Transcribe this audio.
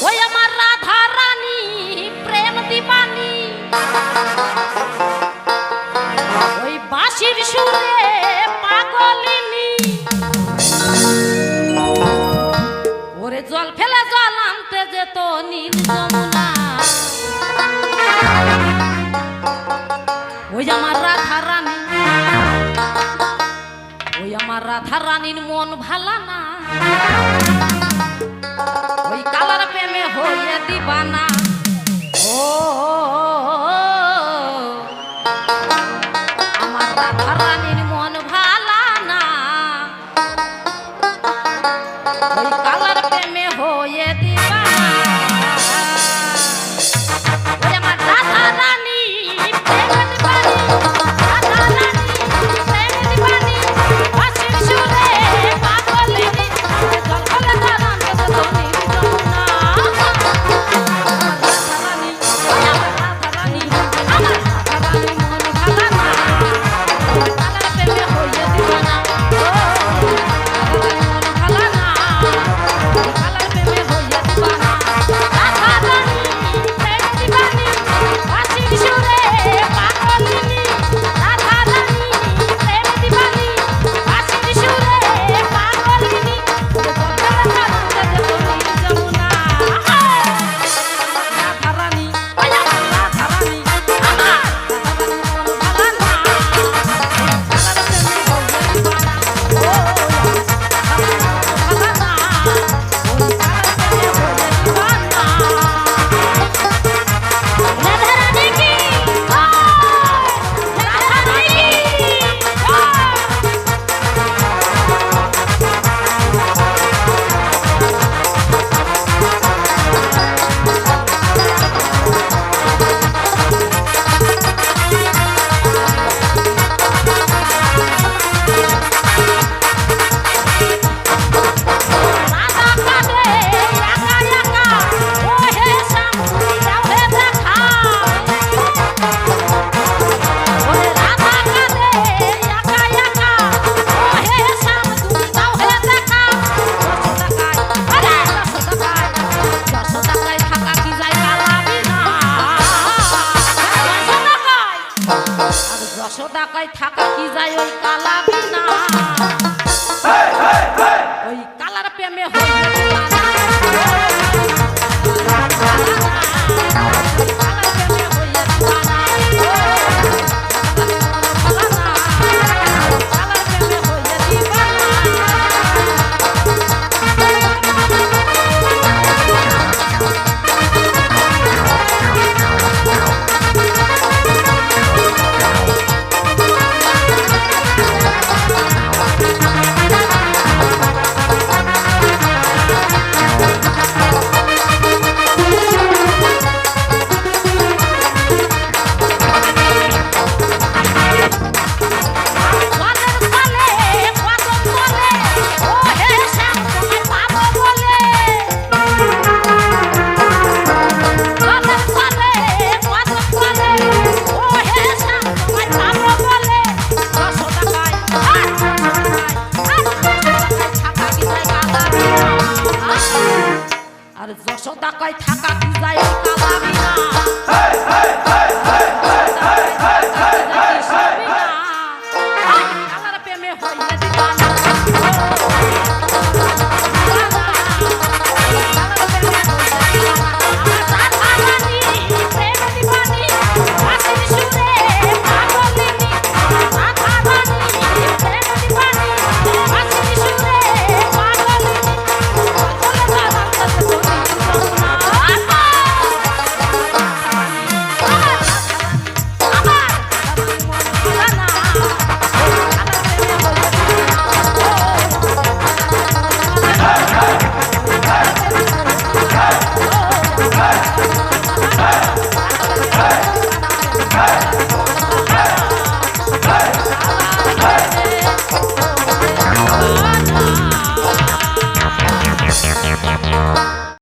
ওই আমার রাধা রানী প্রেম দিবানী ওই বাঁশির সুরে পাগলিনী ওরে জল ফেলে জল আনতে যেত নীল যমুনা ওই আমার রাধা রানী ওই আমার রাধা রানীর মন ভালা না ওই কালার প্রেমে হয়ে দিবানা ও আমার রাধা রানীর মন ভালা না ওই কালার প্রেমে হয়ে দিবানা ওই আমার রাধা রানী প্রেম দিবানী রাধা রানী প্রেম দিবানী বাঁশির সুরে পাগলিনী জল ফেলে জল আনতে যেত নীল যমুনা টাকায় থাকা কি যায় ওই কালা বিনা ওই কালার প্রেমে হয়ে আর 100 টাকায় থাকা কি যায় ওই কালা বিনা